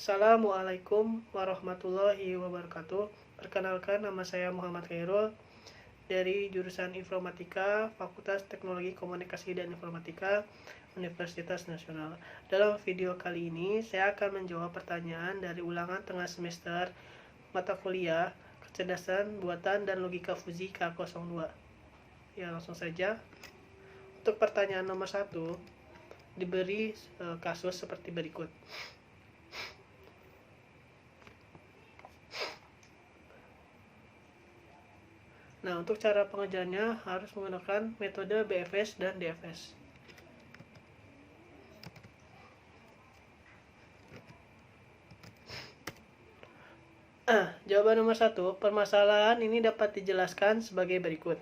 Assalamualaikum warahmatullahi wabarakatuh. Perkenalkan, nama saya Muhammad Khairul dari jurusan Informatika, Fakultas Teknologi Komunikasi dan Informatika, Universitas Nasional. Dalam video kali ini, saya akan menjawab pertanyaan dari ulangan tengah semester mata kuliah Kecerdasan Buatan dan Logika Fisika K02. Ya, langsung saja. Untuk pertanyaan nomor 1, diberi kasus seperti berikut. Nah, untuk cara pengerjaannya harus menggunakan metode BFS dan DFS. Jawaban nomor 1, permasalahan ini dapat dijelaskan sebagai berikut.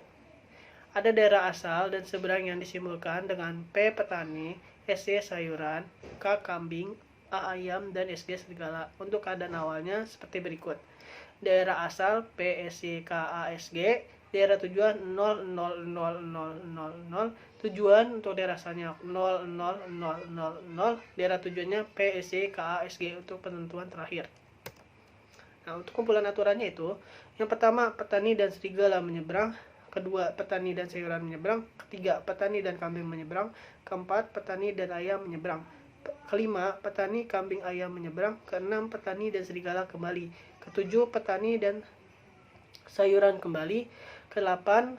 Ada daerah asal dan seberang yang disimbolkan dengan P petani, SC sayuran, K kambing, A ayam, dan SG serigala. Untuk keadaan awalnya seperti berikut. Daerah asal P, SC, K, A, SG. Daerah tujuan 0, 0, 0, 0, 0, 0. Tujuan untuk daerah asalnya 0, 0, 0, 0, 0. Daerah tujuannya P, SC, K, A, SG untuk penentuan terakhir. Nah, untuk kumpulan aturannya itu, yang pertama, petani dan serigala menyeberang. Kedua, petani dan sayuran menyeberang. Ketiga, petani dan kambing menyeberang. Keempat, petani dan ayam menyeberang. Kelima, petani, kambing, ayam menyeberang. Keenam, petani dan serigala kembali. Ketujuh, petani dan sayuran kembali. Kedelapan,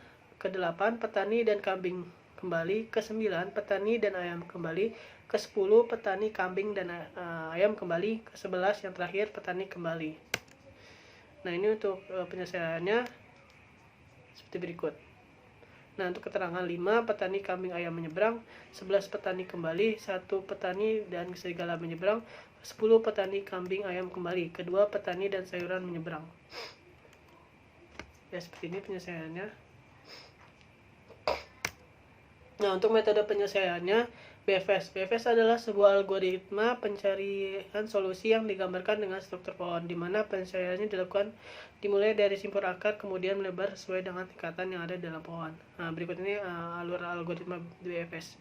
petani dan kambing kembali. Kesembilan, petani dan ayam kembali. Kesepuluh, petani, kambing, dan ayam kembali. Kesebelas, yang terakhir, petani kembali. Nah, ini untuk penyelesaiannya seperti berikut. Nah, untuk keterangan 5, petani, kambing, ayam menyeberang. 11, petani kembali. 1, petani dan serigala menyeberang. 10, petani, kambing, ayam kembali. Kedua, petani dan sayuran menyeberang. Ya, seperti ini penyelesaiannya. Nah, untuk metode penyelesaiannya, BFS adalah sebuah algoritma pencarian solusi yang digambarkan dengan struktur pohon, di mana penyelesaiannya dilakukan dimulai dari simpul akar kemudian melebar sesuai dengan tingkatan yang ada dalam pohon. Nah, berikut ini alur algoritma BFS.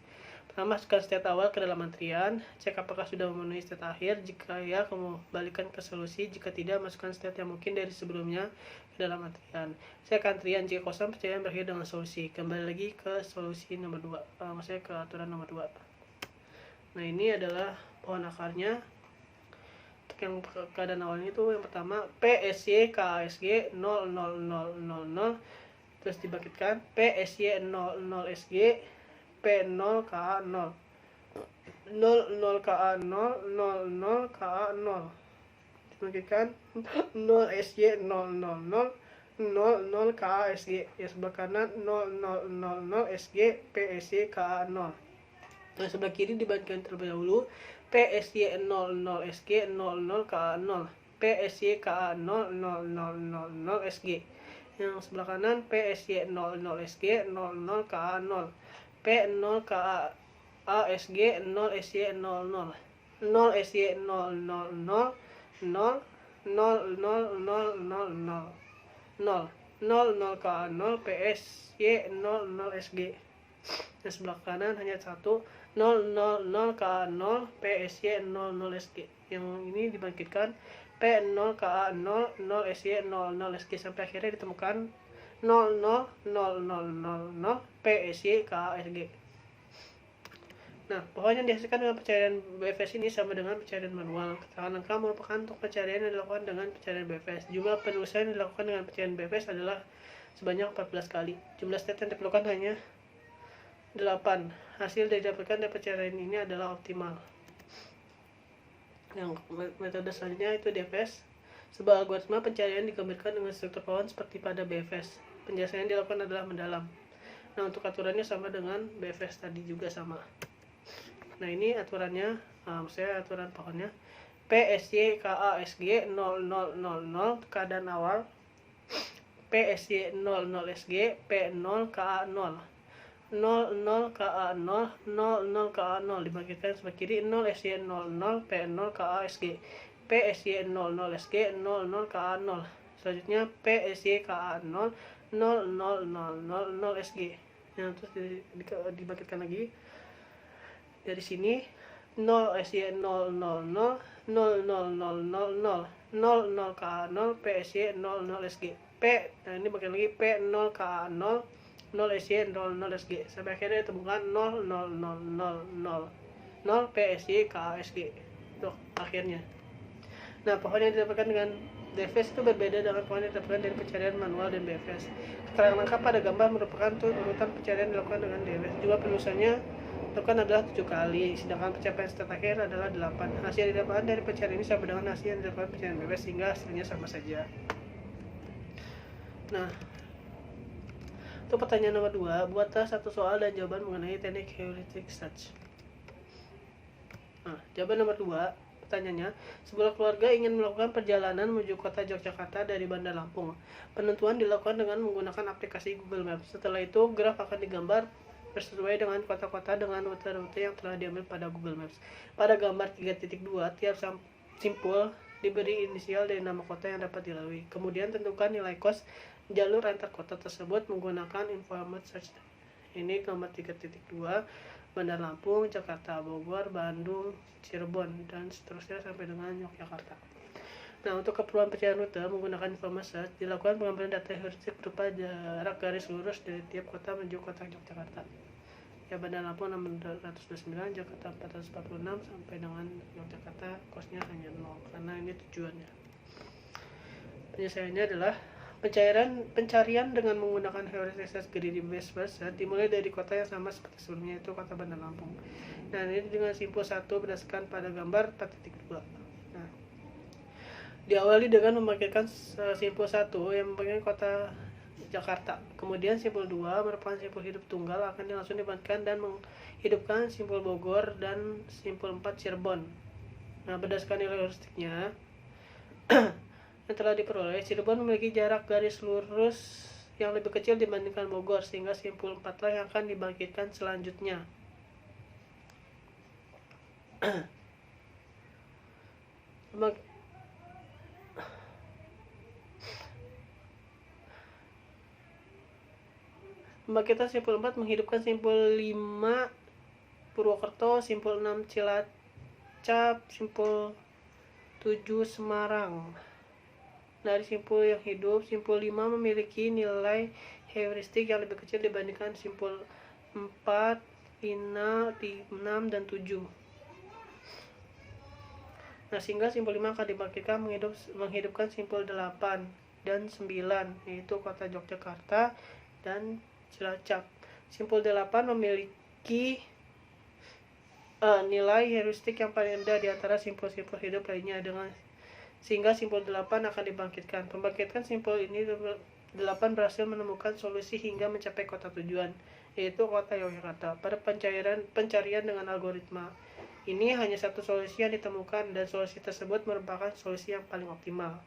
Pertama, masukkan state awal ke dalam antrian, cek apakah sudah memenuhi state akhir. Jika ya, kembalikan ke solusi. Jika tidak, masukkan state yang mungkin dari sebelumnya ke dalam antrian. Cek antrian, jika kosong, pencarian berakhir dengan solusi. Kembali lagi ke solusi nomor 2, maksudnya ke aturan nomor 2. Nah, ini adalah pohon akarnya. Untuk yang keadaan awalnya itu, yang pertama P, SY, K, SG 0, 0, 0, 0, 0. Terus dibangkitkan P, SY 0, 0, SG P 0, K, 0, 0, 0, K, 0, 0, 0, K, 0. Dibangkitkan 0, SY 0, 0, 0, 0, 0, K, SG. Yang sebelah kanan 0, 0, 0, 0, SG P, SY, K, 0. Nah, sebelah kiri dibandingkan terlebih dahulu. PSY 00 SG 00 KA 0. PSY KA 00 00 SG. Yang sebelah kanan PSY 00 SG 00 KA 0. P0 KA SG 0 SY 00. 0 SY 000 0 0 0 0 0 0 0 00 KA 0 PSY 00 SG. Yang sebelah kanan hanya 1, 0, 0, 0, KA 0, PSY 00 SG. Yang ini dibangkitkan P0, KA 0, 0, SY 00 SG sampai akhirnya ditemukan 0, 0, 0, 0, 0, 0, PSY, KA SG. Nah, pohon yang dihasilkan dengan pencarian BFS ini sama dengan pencarian manual. Keterangan lengkap merupakan untuk pencarian yang dilakukan dengan pencarian BFS. Jumlah penulisan yang dilakukan dengan pencarian BFS adalah sebanyak 14 kali. Jumlah state yang diperlukan hanya 8. Hasil yang didapatkan dari pencarian ini adalah optimal. Yang metode selanjutnya itu DFS. Sebuah algoritma pencarian digambarkan dengan struktur pohon seperti pada BFS. Penjelasan yang dilakukan adalah mendalam. Nah, untuk aturannya sama dengan BFS tadi juga sama. Nah, ini aturannya, maksudnya aturan pohonnya. PSY KA SG 0000 keadaan awal. PSY 00 SG P0 KA 0. 0, 0, KA 0, 0, 0, KA 0. Dibangkitkan sebelah kiri 0, SY 00, P0, KA SG. P, SY 00, SG, 0, 0, KA 0. Selanjutnya P, SY, KA 0, 0, 0, 0, 0, 0, SG. Nah, terus dibangkitkan lagi. Dari sini 0, SY 0, 0, 0, 0 KA 0 PSY 00 SG P. Nah ini bagian lagi P 0 KA 0 SY 00 SG sampai akhirnya ditemukan 0 PSY KA SG. Tuh akhirnya. Nah pohon yang didapatkan dengan DFS itu berbeda dengan pohon yang didapatkan dari pencarian manual dan BFS. Keterangan lengkap pada gambar merupakan urutan pencarian dilakukan dengan DFS. Jumlah penelusurannya dilakukan adalah 7 kali, sedangkan pencapaian stat akhir adalah 8. Hasil yang didapatkan dari pencarian ini sama dengan hasil yang didapatkan pencarian BFS sehingga hasilnya sama saja. Nah, untuk pertanyaan nomor 2, buatlah satu soal dan jawaban mengenai teknik heuristic search. Nah, jawaban nomor 2, pertanyaannya, sebuah keluarga ingin melakukan perjalanan menuju kota Yogyakarta dari Bandar Lampung. Penentuan dilakukan dengan menggunakan aplikasi Google Maps. Setelah itu, graf akan digambar sesuai dengan kota-kota dengan rute-rute yang telah diambil pada Google Maps. Pada gambar 3.2, tiap simpul diberi inisial dari nama kota yang dapat dilalui. Kemudian tentukan nilai kos jalur antar kota tersebut menggunakan Informed Search. Ini gambar 3.2, Bandar Lampung, Jakarta, Bogor, Bandung, Cirebon, dan seterusnya sampai dengan Yogyakarta. Nah, untuk keperluan pencarian rute menggunakan Informed Search, dilakukan pengambilan data heuristik berupa jarak garis lurus dari tiap kota menuju kota Yogyakarta. Ya, Bandar Lampung 629, Jakarta 446, sampai dengan Yogyakarta kosnya hanya 0, karena ini tujuannya. Penyelesaiannya adalah pencarian dengan menggunakan heuristic search greedy best first dimulai dari kota yang sama seperti sebelumnya, yaitu kota Bandar Lampung. Nah, ini dengan simpul 1 berdasarkan pada gambar 4.2. Nah, diawali dengan memakaikan simpul 1 yang membagikan kota Jakarta. Kemudian simpul 2 merupakan simpul hidup tunggal akan langsung dibandingkan dan menghidupkan simpul Bogor dan simpul 4 Cirebon. Nah, berdasarkan nilai heuristiknya yang telah diperoleh, Cirebon memiliki jarak garis lurus yang lebih kecil dibandingkan Bogor, sehingga simpul 4 lah yang akan dibangkitkan selanjutnya. Pembangkitan simpul 4 menghidupkan simpul 5 Purwokerto, simpul 6 Cilacap, simpul 7 Semarang. Dari simpul yang hidup, simpul 5 memiliki nilai heuristik yang lebih kecil dibandingkan simpul 4, 6, dan 7. Nah, sehingga simpul 5 akan dibangkitkan menghidupkan simpul 8 dan 9, yaitu kota Yogyakarta dan Cilacap. Simpul 8 memiliki nilai heuristik yang paling rendah di antara simpul-simpul hidup lainnya, sehingga simpul 8 akan dibangkitkan. Pembangkitan simpul ini 8 berhasil menemukan solusi hingga mencapai kota tujuan, yaitu kota Yogyakarta. Pada pencarian dengan algoritma ini hanya satu solusi yang ditemukan, dan solusi tersebut merupakan solusi yang paling optimal,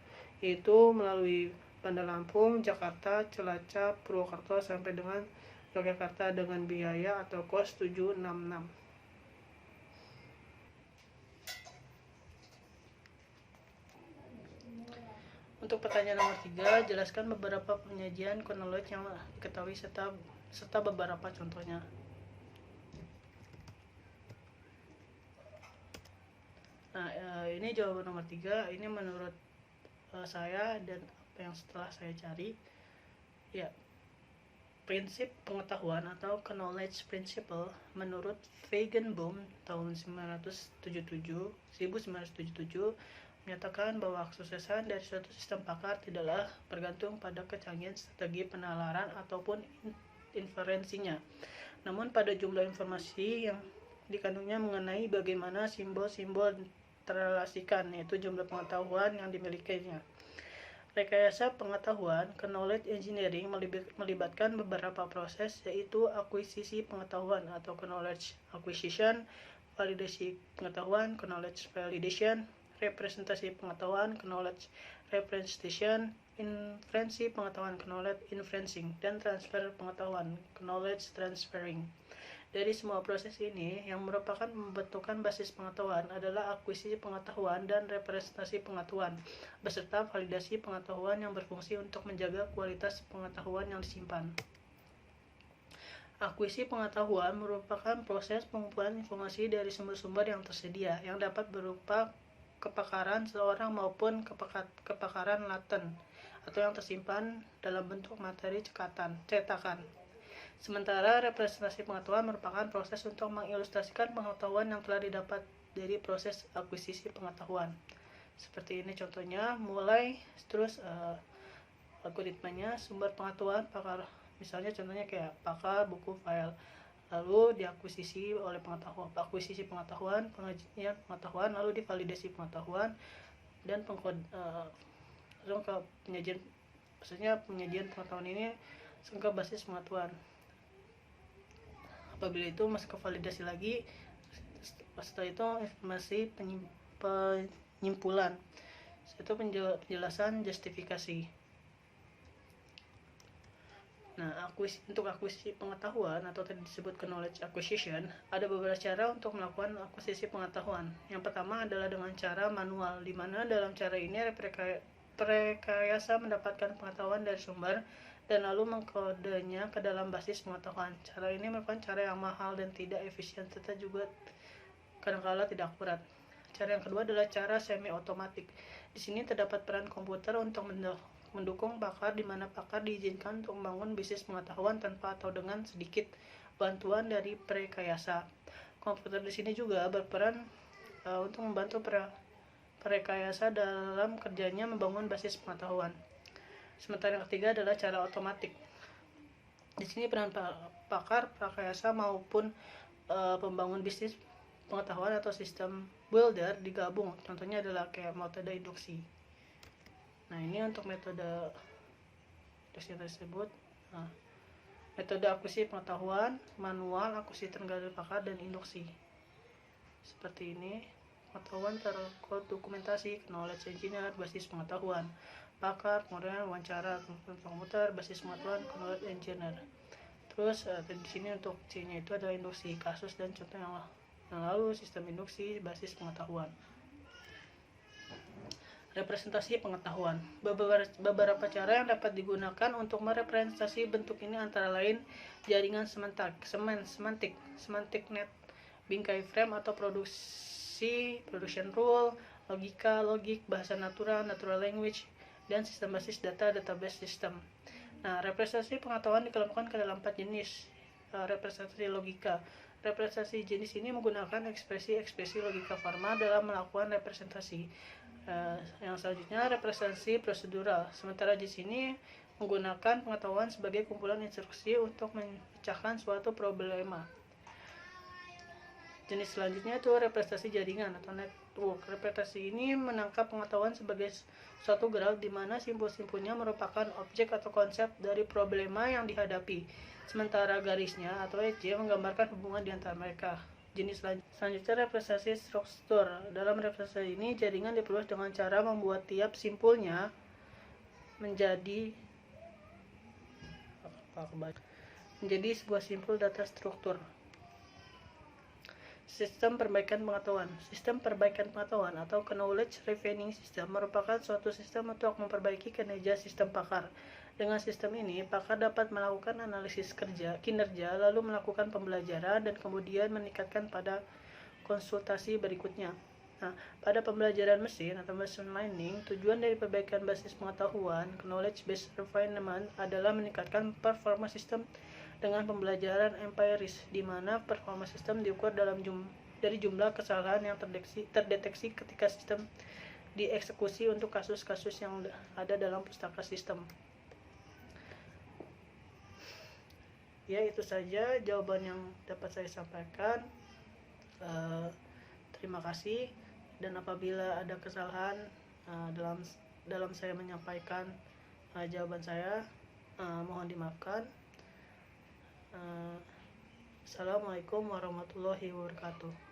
yaitu melalui Bandar Lampung, Jakarta, Cilacap, Purwokerto sampai dengan Yogyakarta dengan biaya atau kos 766. Untuk pertanyaan nomor 3, jelaskan beberapa penyajian chronology yang diketahui serta beberapa contohnya. Nah, ini jawaban nomor 3. Ini menurut saya dan apa yang setelah saya cari, ya, prinsip pengetahuan atau knowledge principle menurut Feigenbaum tahun 1977 menyatakan bahwa kesuksesan dari suatu sistem pakar tidaklah bergantung pada kecanggihan strategi penalaran ataupun inferensinya, namun pada jumlah informasi yang dikandungnya mengenai bagaimana simbol-simbol terrelasikan, yaitu jumlah pengetahuan yang dimilikinya. Rekayasa pengetahuan, knowledge engineering, melibatkan beberapa proses, yaitu akuisisi pengetahuan atau knowledge acquisition, validasi pengetahuan, knowledge validation, representasi pengetahuan, knowledge representation, inferensi pengetahuan, knowledge inferencing, dan transfer pengetahuan, knowledge transferring. Dari semua proses ini, yang merupakan pembentukan basis pengetahuan adalah akuisisi pengetahuan dan representasi pengetahuan, beserta validasi pengetahuan yang berfungsi untuk menjaga kualitas pengetahuan yang disimpan. Akuisisi pengetahuan merupakan proses pengumpulan informasi dari sumber-sumber yang tersedia, yang dapat berupa kepakaran seseorang maupun kepakaran laten atau yang tersimpan dalam bentuk materi cetakan. Sementara representasi pengetahuan merupakan proses untuk mengilustrasikan pengetahuan yang telah didapat dari proses akuisisi pengetahuan. Seperti ini contohnya, mulai terus algoritmanya, sumber pengetahuan, pakar, misalnya contohnya kayak pakar, buku, file, lalu diakuisisi oleh akuisisi pengetahuan, pengajian pengetahuan, lalu divalidasi pengetahuan, dan langsung ke penyajian, maksudnya penyajian pengetahuan ini langsung ke basis pengetahuan. Apabila itu masuk ke validasi lagi, setelah itu informasi penyimpulan, itu penjelasan justifikasi. Nah, untuk akuisisi pengetahuan atau tadi disebut knowledge acquisition, ada beberapa cara untuk melakukan akuisisi pengetahuan. Yang pertama adalah dengan cara manual, di mana dalam cara ini rekayasa mendapatkan pengetahuan dari sumber dan lalu mengkodenya ke dalam basis pengetahuan. Cara ini merupakan cara yang mahal dan tidak efisien serta juga kadang-kala tidak akurat. Cara yang kedua adalah cara semi otomatik. Di sini terdapat peran komputer untuk mendukung pakar, di mana pakar diizinkan untuk membangun bisnis pengetahuan tanpa atau dengan sedikit bantuan dari perekayasa. Komputer di sini juga berperan untuk membantu perekayasa dalam kerjanya membangun basis pengetahuan. Sementara yang ketiga adalah cara otomatik. Di sini peran pakar, perekayasa maupun pembangun bisnis pengetahuan atau sistem builder digabung. Contohnya adalah kayak metode induksi. Nah, ini untuk metode induksi tersebut. Nah, metode akuisisi pengetahuan, manual, akuisisi tenaga dari pakar, dan induksi. Seperti ini, pengetahuan terdokumentasi, knowledge engineer, basis pengetahuan, pakar, kemudian wawancara komputer, basis pengetahuan, knowledge engineer. Terus di sini untuk C-nya itu adalah induksi, kasus dan contoh yang lalu, sistem induksi, basis pengetahuan. Representasi pengetahuan. Beberapa cara yang dapat digunakan untuk merepresentasi bentuk ini antara lain jaringan semantik net, bingkai frame atau production rule, logik, bahasa natural language, dan sistem basis data, database system. Nah, representasi pengetahuan dikelompokkan ke dalam 4 jenis. Representasi logika. Representasi jenis ini menggunakan ekspresi logika formal dalam melakukan representasi. Yang selanjutnya representasi prosedural. Sementara di sini menggunakan pengetahuan sebagai kumpulan instruksi untuk memecahkan suatu problema. Jenis selanjutnya itu representasi jaringan atau network. Representasi ini menangkap pengetahuan sebagai suatu gerak di mana simpul-simpulnya merupakan objek atau konsep dari problema yang dihadapi. Sementara garisnya atau edge menggambarkan hubungan di antara mereka. Jenis selanjutnya representasi struktur. Dalam representasi ini jaringan diperluas dengan cara membuat tiap simpulnya menjadi sebuah simpul data struktur. Sistem perbaikan pengetahuan. Sistem perbaikan pengetahuan atau knowledge refining system merupakan suatu sistem untuk memperbaiki kinerja sistem pakar. Dengan sistem ini, pakar dapat melakukan analisis kinerja, lalu melakukan pembelajaran, dan kemudian meningkatkan pada konsultasi berikutnya. Nah, pada pembelajaran mesin atau machine learning, tujuan dari perbaikan basis pengetahuan, knowledge based refinement, adalah meningkatkan performa sistem dengan pembelajaran empiris, di mana performa sistem diukur dari jumlah kesalahan yang terdeteksi ketika sistem dieksekusi untuk kasus-kasus yang ada dalam pustaka sistem. Ya, itu saja jawaban yang dapat saya sampaikan. Terima kasih, dan apabila ada kesalahan dalam saya menyampaikan jawaban saya, mohon dimaafkan. Assalamualaikum warahmatullahi wabarakatuh.